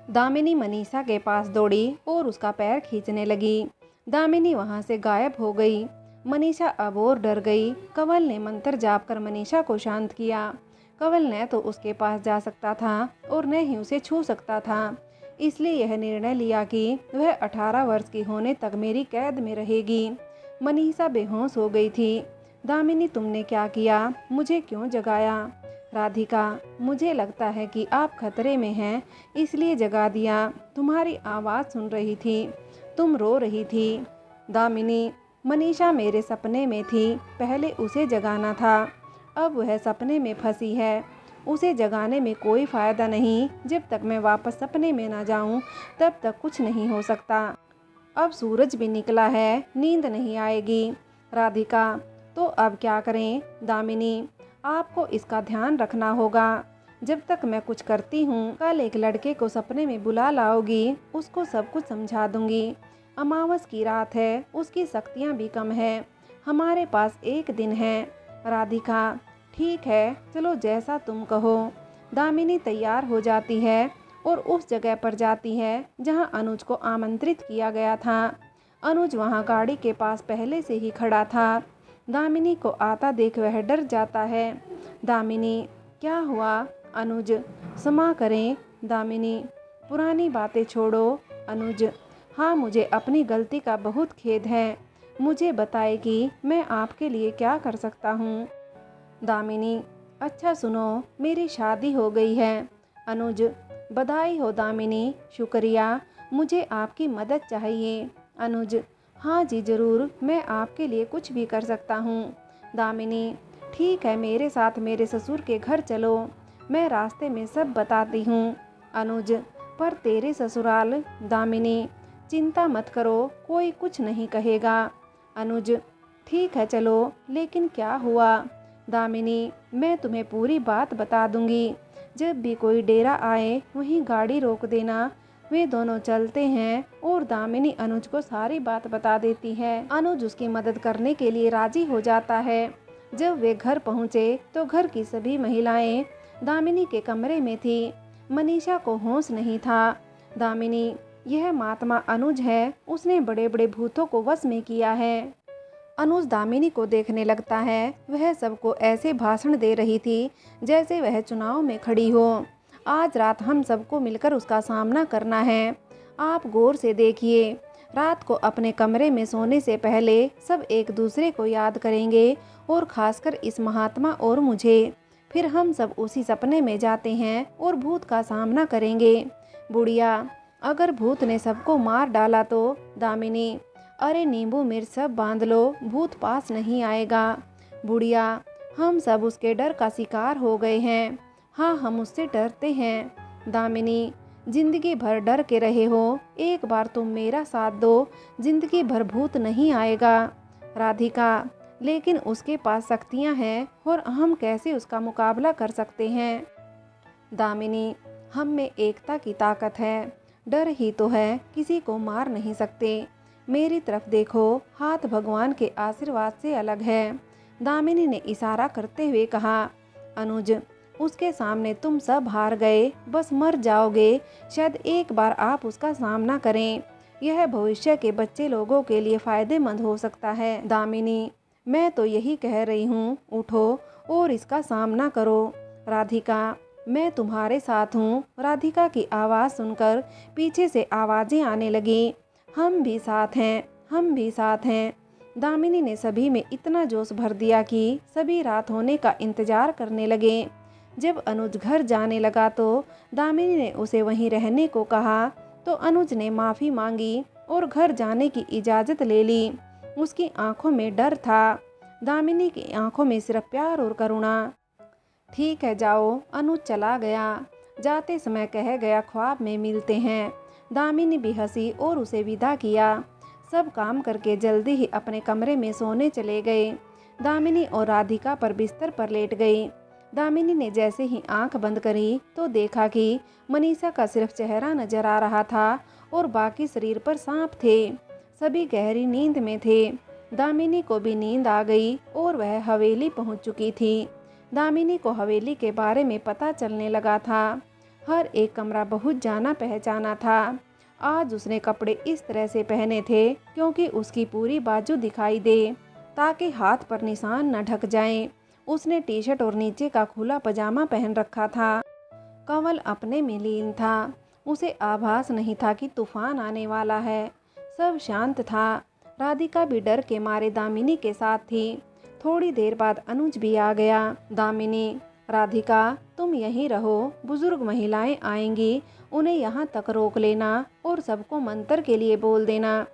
दामिनी मनीषा के पास दौड़ी और उसका पैर खींचने लगी। दामिनी वहां से गायब हो गई। मनीषा अब और डर गई। कंवल ने मंत्र जाप कर मनीषा को शांत किया। कंवल न तो उसके पास जा सकता था और न ही उसे छू सकता था, इसलिए यह निर्णय लिया कि वह 18 वर्ष की होने तक मेरी कैद में रहेगी। मनीषा बेहोश हो गई थी। दामिनी, तुमने क्या किया? मुझे क्यों जगाया? राधिका, मुझे लगता है कि आप खतरे में हैं, इसलिए जगा दिया। तुम्हारी आवाज़ सुन रही थी, तुम रो रही थी। दामिनी, मनीषा मेरे सपने में थी, पहले उसे जगाना था। अब वह सपने में फंसी है, उसे जगाने में कोई फ़ायदा नहीं। जब तक मैं वापस सपने में ना जाऊं, तब तक कुछ नहीं हो सकता। अब सूरज भी निकला है, नींद नहीं आएगी। राधिका, तो अब क्या करें? दामिनी, आपको इसका ध्यान रखना होगा। जब तक मैं कुछ करती हूँ, कल एक लड़के को सपने में बुला लाओगी, उसको सब कुछ समझा दूंगी। अमावस की रात है, उसकी शक्तियाँ भी कम है, हमारे पास एक दिन है। राधिका, ठीक है, चलो जैसा तुम कहो। दामिनी तैयार हो जाती है और उस जगह पर जाती है जहां अनुज को आमंत्रित किया गया था। अनुज वहां गाड़ी के पास पहले से ही खड़ा था। दामिनी को आता देख वह डर जाता है। दामिनी, क्या हुआ? अनुज, क्षमा करें। दामिनी, पुरानी बातें छोड़ो। अनुज, हाँ, मुझे अपनी गलती का बहुत खेद है। मुझे बताए कि मैं आपके लिए क्या कर सकता हूँ। दामिनी, अच्छा सुनो, मेरी शादी हो गई है। अनुज, बधाई हो दामिनी, शुक्रिया, मुझे आपकी मदद चाहिए। अनुज, हाँ जी ज़रूर, मैं आपके लिए कुछ भी कर सकता हूँ। दामिनी, ठीक है, मेरे साथ मेरे ससुर के घर चलो, मैं रास्ते में सब बताती हूँ। अनुज, पर तेरे ससुराल? दामिनी, चिंता मत करो, कोई कुछ नहीं कहेगा। अनुज, ठीक है चलो, लेकिन क्या हुआ? दामिनी, मैं तुम्हें पूरी बात बता दूंगी। जब भी कोई डेरा आए वहीं गाड़ी रोक देना। वे दोनों चलते हैं और दामिनी अनुज को सारी बात बता देती है। अनुज उसकी मदद करने के लिए राजी हो जाता है। जब वे घर पहुंचे तो घर की सभी महिलाएं दामिनी के कमरे में थी। मनीषा को होश नहीं था। दामिनी, यह महात्मा अनुज है, उसने बड़े बड़े भूतों को वश में किया है। अनुज दामिनी को देखने लगता है। वह सबको ऐसे भाषण दे रही थी जैसे वह चुनाव में खड़ी हो। आज रात हम सबको मिलकर उसका सामना करना है। आप गौर से देखिए, रात को अपने कमरे में सोने से पहले सब एक दूसरे को याद करेंगे और खासकर इस महात्मा और मुझे। फिर हम सब उसी सपने में जाते हैं और भूत का सामना करेंगे। बुढ़िया, अगर भूत ने सबको मार डाला तो? दामिनी, अरे नींबू मिर्च सब बांध लो, भूत पास नहीं आएगा। बुढ़िया, हम सब उसके डर का शिकार हो गए हैं। हाँ, हम उससे डरते हैं। दामिनी, जिंदगी भर डर के रहे हो, एक बार तुम मेरा साथ दो, जिंदगी भर भूत नहीं आएगा। राधिका, लेकिन उसके पास शक्तियाँ हैं और हम कैसे उसका मुकाबला कर सकते हैं? दामिनी, हम में एकता की ताकत है, डर ही तो है, किसी को मार नहीं सकते। मेरी तरफ देखो, हाथ भगवान के आशीर्वाद से अलग है। दामिनी ने इशारा करते हुए कहा। अनुज, उसके सामने तुम सब हार गए, बस मर जाओगे। शायद एक बार आप उसका सामना करें, यह भविष्य के बच्चे लोगों के लिए फायदेमंद हो सकता है। दामिनी, मैं तो यही कह रही हूँ, उठो और इसका सामना करो। राधिका, मैं तुम्हारे साथ हूँ। राधिका की आवाज़ सुनकर पीछे से आवाज़ें आने लगी। हम भी साथ हैं, हम भी साथ हैं। दामिनी ने सभी में इतना जोश भर दिया कि सभी रात होने का इंतजार करने लगे। जब अनुज घर जाने लगा तो दामिनी ने उसे वहीं रहने को कहा, तो अनुज ने माफ़ी मांगी और घर जाने की इजाज़त ले ली। उसकी आंखों में डर था, दामिनी की आंखों में सिर्फ प्यार और करुणा। ठीक है, जाओ। अनुज चला गया। जाते समय कह गया, ख्वाब में मिलते हैं। दामिनी भी हंसी और उसे विदा किया। सब काम करके जल्दी ही अपने कमरे में सोने चले गए। दामिनी और राधिका पर बिस्तर पर लेट गई। दामिनी ने जैसे ही आंख बंद करी तो देखा कि मनीषा का सिर्फ चेहरा नजर आ रहा था और बाकी शरीर पर सांप थे। सभी गहरी नींद में थे। दामिनी को भी नींद आ गई और वह हवेली पहुंच चुकी थी। दामिनी को हवेली के बारे में पता चलने लगा था। हर एक कमरा बहुत जाना पहचाना था। आज उसने कपड़े इस तरह से पहने थे क्योंकि उसकी पूरी बाजू दिखाई दे, ताकि हाथ पर निशान न ढक जाएं। उसने टी शर्ट और नीचे का खुला पजामा पहन रखा था। कंवल अपने में लीन था। उसे आभास नहीं था कि तूफान आने वाला है। सब शांत था। राधिका भी डर के मारे दामिनी के साथ थी। थोड़ी देर बाद अनुज भी आ गया। दामिनी, राधिका तुम यहीं रहो, बुजुर्ग महिलाएं आएंगी, उन्हें यहाँ तक रोक लेना और सबको मंत्र के लिए बोल देना।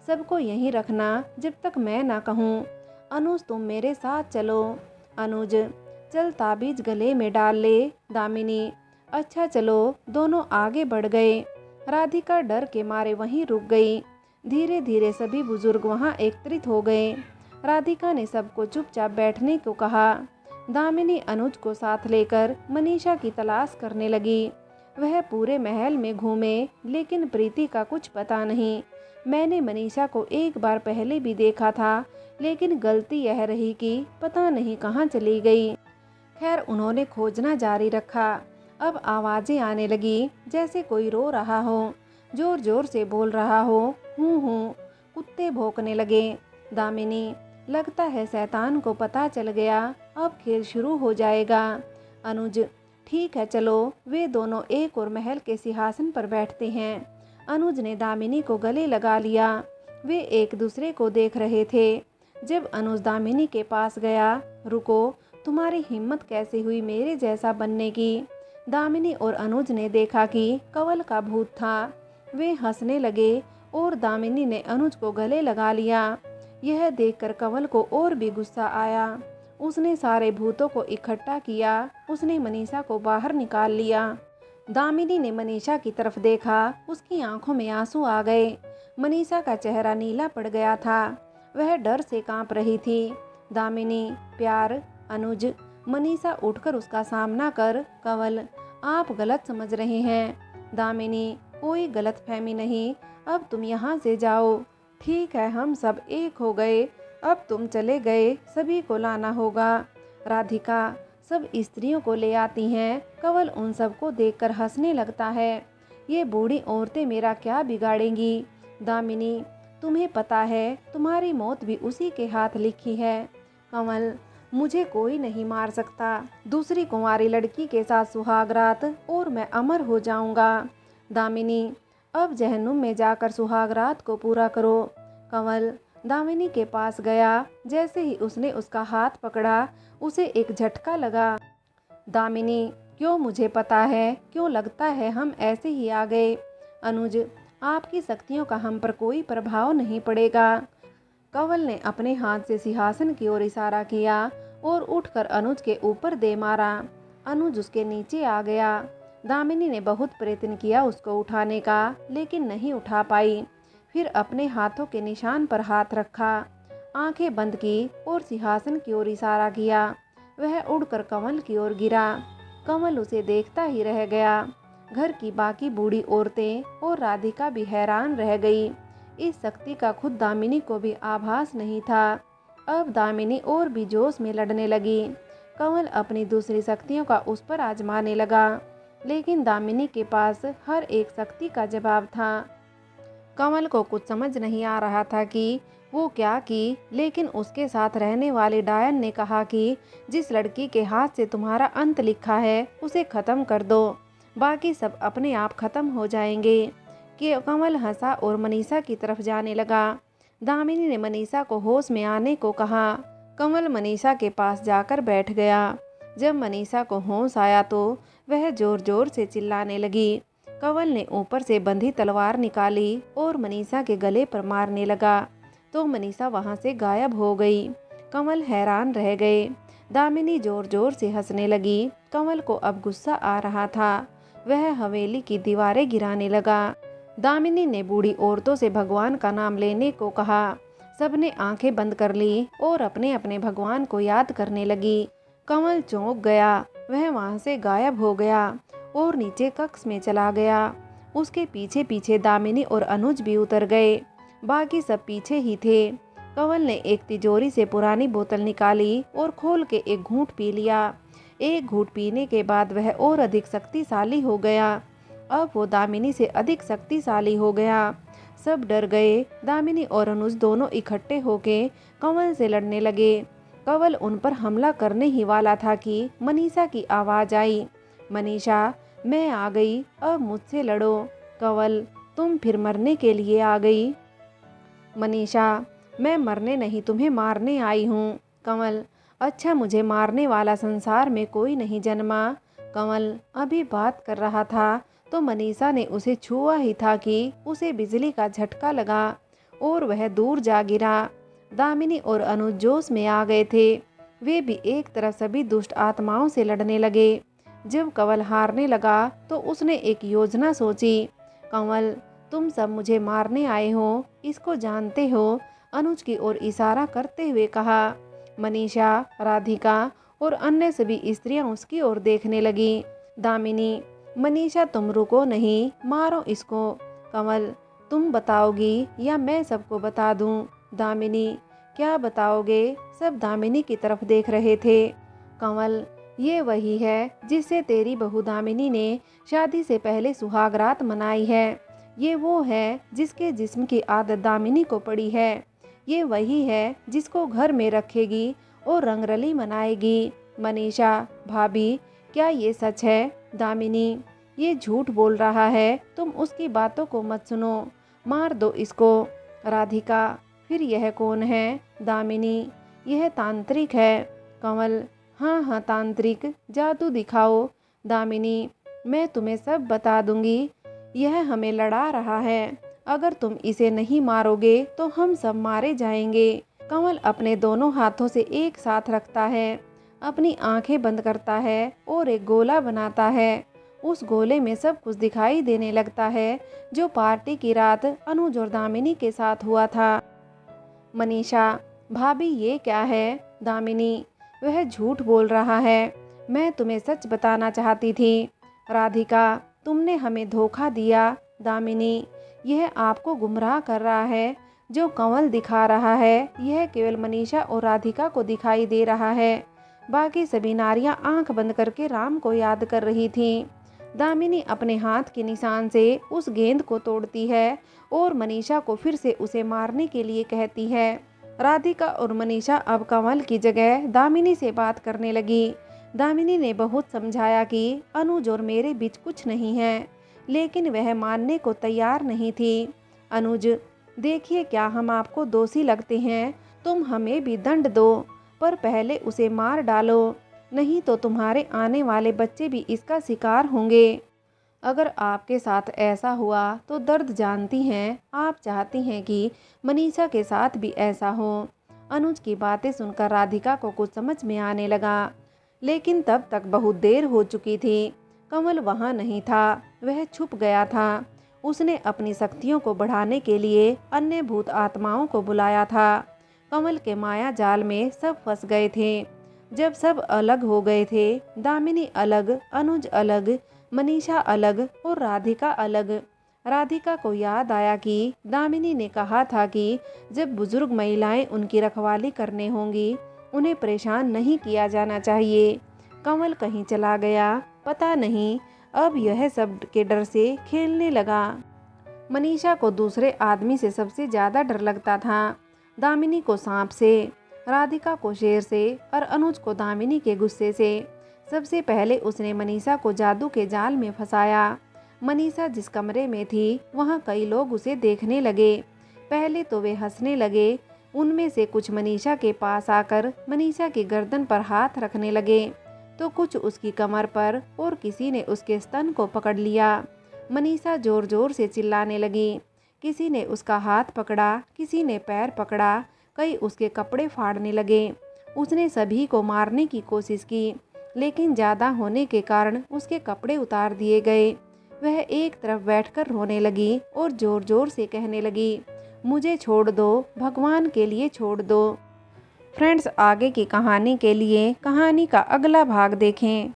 सबको यहीं रखना जब तक मैं ना कहूँ। अनुज तुम मेरे साथ चलो। अनुज, चल ताबीज गले में डाल ले। दामिनी, अच्छा चलो। दोनों आगे बढ़ गए। राधिका डर के मारे वहीं रुक गई। धीरे धीरे सभी बुजुर्ग वहां एकत्रित हो गए। राधिका ने सबको चुपचाप बैठने को कहा। दामिनी अनुज को साथ लेकर मनीषा की तलाश करने लगी। वह पूरे महल में घूमे, लेकिन प्रीति का कुछ पता नहीं। मैंने मनीषा को एक बार पहले भी देखा था, लेकिन गलती यह रही कि पता नहीं कहाँ चली गई। खैर, उन्होंने खोजना जारी रखा। अब आवाजें आने लगी, जैसे कोई रो रहा हो, जोर जोर से बोल रहा हो, हूँ। कुत्ते भौंकने लगे। दामिनी, लगता है शैतान को पता चल गया, अब खेल शुरू हो जाएगा। अनुज, ठीक है चलो। वे दोनों एक और महल के सिंहासन पर बैठते हैं। अनुज ने दामिनी को गले लगा लिया। वे एक दूसरे को देख रहे थे। जब अनुज दामिनी के पास गया, रुको, तुम्हारी हिम्मत कैसे हुई मेरे जैसा बनने की? दामिनी और अनुज ने देखा कि कंवल का भूत था। वे हंसने लगे और दामिनी ने अनुज को गले लगा लिया। यह देखकर कंवल को और भी गुस्सा आया। उसने सारे भूतों को इकट्ठा किया। उसने मनीषा को बाहर निकाल लिया। दामिनी ने मनीषा की तरफ देखा। उसकी आंखों में आंसू आ गए। मनीषा का चेहरा नीला पड़ गया था। वह डर से कांप रही थी। दामिनी, प्यार। अनुज, मनीषा उठकर उसका सामना कर। कंवल, आप गलत समझ रहे हैं। दामिनी, कोई गलतफहमी नहीं, अब तुम यहाँ से जाओ। ठीक है, हम सब एक हो गए, अब तुम चले गए, सभी को लाना होगा। राधिका सब स्त्रियों को ले आती हैं। कंवल उन सबको देखकर हंसने लगता है। ये बूढ़ी औरतें मेरा क्या बिगाड़ेंगी? दामिनी, तुम्हें पता है तुम्हारी मौत भी उसी के हाथ लिखी है। कंवल, मुझे कोई नहीं मार सकता। दूसरी कुंवारी लड़की के साथ सुहाग रात और मैं अमर हो जाऊंगा। दामिनी, अब जहन्नुम में जाकर सुहाग रात को पूरा करो। कंवल दामिनी के पास गया। जैसे ही उसने उसका हाथ पकड़ा, उसे एक झटका लगा। दामिनी, क्यों? मुझे पता है क्यों लगता है हम ऐसे ही आ गए। अनुज, आपकी शक्तियों का हम पर कोई प्रभाव नहीं पड़ेगा। कंवल ने अपने हाथ से सिंहासन की ओर इशारा किया और उठकर अनुज के ऊपर दे मारा। अनुज उसके नीचे आ गया। दामिनी ने बहुत प्रयत्न किया उसको उठाने का, लेकिन नहीं उठा पाई। फिर अपने हाथों के निशान पर हाथ रखा, आंखें बंद की और सिंहासन की ओर इशारा किया। वह उड़कर कंवल की ओर गिरा। कंवल उसे देखता ही रह गया। घर की बाकी बूढ़ी औरतें और राधिका भी हैरान रह गई। इस शक्ति का खुद दामिनी को भी आभास नहीं था। अब दामिनी और भी जोश में लड़ने लगी। कंवल अपनी दूसरी शक्तियों का उस पर आजमाने लगा, लेकिन दामिनी के पास हर एक शक्ति का जवाब था। कंवल को कुछ समझ नहीं आ रहा था कि वो क्या की, लेकिन उसके साथ रहने वाले डायन ने कहा कि जिस लड़की के हाथ से तुम्हारा अंत लिखा है उसे ख़त्म कर दो, बाकी सब अपने आप ख़त्म हो जाएंगे। कि कंवल हंसा और मनीषा की तरफ जाने लगा। दामिनी ने मनीषा को होश में आने को कहा। कंवल मनीषा के पास जाकर बैठ गया। जब मनीषा को होश आया तो वह जोर जोर से चिल्लाने लगी। कंवल ने ऊपर से बंधी तलवार निकाली और मनीषा के गले पर मारने लगा, तो मनीषा वहां से गायब हो गई। कंवल हैरान रह गए। दामिनी जोर जोर से हंसने लगी। कंवल को अब गुस्सा आ रहा था। वह हवेली की दीवारें गिराने लगा। दामिनी ने बूढ़ी औरतों से भगवान का नाम लेने को कहा। सबने आंखें बंद कर ली और अपने अपने भगवान को याद करने लगी। कंवल चौंक गया। वह वहां से गायब हो गया और नीचे कक्ष में चला गया। उसके पीछे पीछे दामिनी और अनुज भी उतर गए। बाकी सब पीछे ही थे। कंवल ने एक तिजोरी से पुरानी बोतल निकाली और खोल के एक घूंट पी लिया। एक घूंट पीने के बाद वह और अधिक शक्तिशाली हो गया। अब वो दामिनी से अधिक शक्तिशाली हो गया। सब डर गए। दामिनी और अनुज दोनों इकट्ठे होके कंवल से लड़ने लगे। कंवल उन पर हमला करने ही वाला था कि मनीषा की आवाज़ आई, मनीषा मैं आ गई, अब मुझसे लड़ो। कंवल तुम फिर मरने के लिए आ गई? मनीषा मैं मरने नहीं तुम्हें मारने आई हूँ। कंवल अच्छा मुझे मारने वाला संसार में कोई नहीं जन्मा। कंवल अभी बात कर रहा था तो मनीषा ने उसे छुआ ही था कि उसे बिजली का झटका लगा और वह दूर जा गिरा। दामिनी और अनुज जोश में आ गए थे। वे भी एक तरफ सभी दुष्ट आत्माओं से लड़ने लगे। जब कंवल हारने लगा तो उसने एक योजना सोची। कंवल तुम सब मुझे मारने आए हो, इसको जानते हो? अनुज की ओर इशारा करते हुए कहा। मनीषा, राधिका और अन्य सभी स्त्रियां उसकी ओर देखने लगी। दामिनी मनीषा तुम रुको नहीं, मारो इसको। कंवल तुम बताओगी या मैं सबको बता दूं? दामिनी क्या बताओगे? सब दामिनी की तरफ देख रहे थे। कंवल ये वही है जिससे तेरी बहू दामिनी ने शादी से पहले सुहागरात मनाई है। ये वो है जिसके जिस्म की आदत दामिनी को पड़ी है। ये वही है जिसको घर में रखेगी और रंगरली मनाएगी। मनीषा भाभी क्या ये सच है? दामिनी ये झूठ बोल रहा है, तुम उसकी बातों को मत सुनो, मार दो इसको। राधिका फिर यह कौन है? दामिनी यह तांत्रिक है। कंवल हाँ हाँ तांत्रिक, जादू दिखाओ। दामिनी मैं तुम्हें सब बता दूंगी। यह हमें लड़ा रहा है, अगर तुम इसे नहीं मारोगे तो हम सब मारे जाएंगे। कंवल अपने दोनों हाथों से एक साथ रखता है, अपनी आंखें बंद करता है और एक गोला बनाता है। उस गोले में सब कुछ दिखाई देने लगता है जो पार्टी की रात अनुज और दामिनी के साथ हुआ था। मनीषा भाभी ये क्या है? दामिनी वह झूठ बोल रहा है, मैं तुम्हें सच बताना चाहती थी। राधिका तुमने हमें धोखा दिया। दामिनी यह आपको गुमराह कर रहा है। जो कंवल दिखा रहा है यह केवल मनीषा और राधिका को दिखाई दे रहा है। बाकी सभी नारियां आंख बंद करके राम को याद कर रही थीं। दामिनी अपने हाथ के निशान से उस गेंद को तोड़ती है और मनीषा को फिर से उसे मारने के लिए कहती है। राधिका और मनीषा अब कंवल की जगह दामिनी से बात करने लगी। दामिनी ने बहुत समझाया कि अनुज और मेरे बीच कुछ नहीं है, लेकिन वह मानने को तैयार नहीं थी। अनुज देखिए क्या हम आपको दोषी लगते हैं, तुम हमें भी दंड दो, पर पहले उसे मार डालो, नहीं तो तुम्हारे आने वाले बच्चे भी इसका शिकार होंगे। अगर आपके साथ ऐसा हुआ तो दर्द जानती हैं, आप चाहती हैं कि मनीषा के साथ भी ऐसा हो। अनुज की बातें सुनकर राधिका को कुछ समझ में आने लगा, लेकिन तब तक बहुत देर हो चुकी थी। कंवल वहाँ नहीं था, वह छुप गया था। उसने अपनी शक्तियों को बढ़ाने के लिए अन्य भूत आत्माओं को बुलाया था। कंवल के माया जाल में सब फंस गए थे। जब सब अलग हो गए थे, दामिनी अलग, अनुज अलग, मनीषा अलग और राधिका अलग। राधिका को याद आया कि दामिनी ने कहा था कि जब बुजुर्ग महिलाएं उनकी रखवाली करने होंगी, उन्हें परेशान नहीं किया जाना चाहिए। कंवल कहीं चला गया, पता नहीं, अब यह सब के डर से खेलने लगा। मनीषा को दूसरे आदमी से सबसे ज़्यादा डर लगता था। दामिनी को सांप से, राधिका को शेर से और अनुज को दामिनी के गुस्से से। सबसे पहले उसने मनीषा को जादू के जाल में फंसाया। मनीषा जिस कमरे में थी वहाँ कई लोग उसे देखने लगे। पहले तो वे हंसने लगे। उनमें से कुछ मनीषा के पास आकर मनीषा की गर्दन पर हाथ रखने लगे, तो कुछ उसकी कमर पर और किसी ने उसके स्तन को पकड़ लिया। मनीषा जोर जोर से चिल्लाने लगी। किसी ने उसका हाथ पकड़ा, किसी ने पैर पकड़ा, कई उसके कपड़े फाड़ने लगे। उसने सभी को मारने की कोशिश की, लेकिन ज़्यादा होने के कारण उसके कपड़े उतार दिए गए। वह एक तरफ बैठकर रोने लगी और जोर जोर से कहने लगी, मुझे छोड़ दो, भगवान के लिए छोड़ दो। फ्रेंड्स, आगे की कहानी के लिए कहानी का अगला भाग देखें।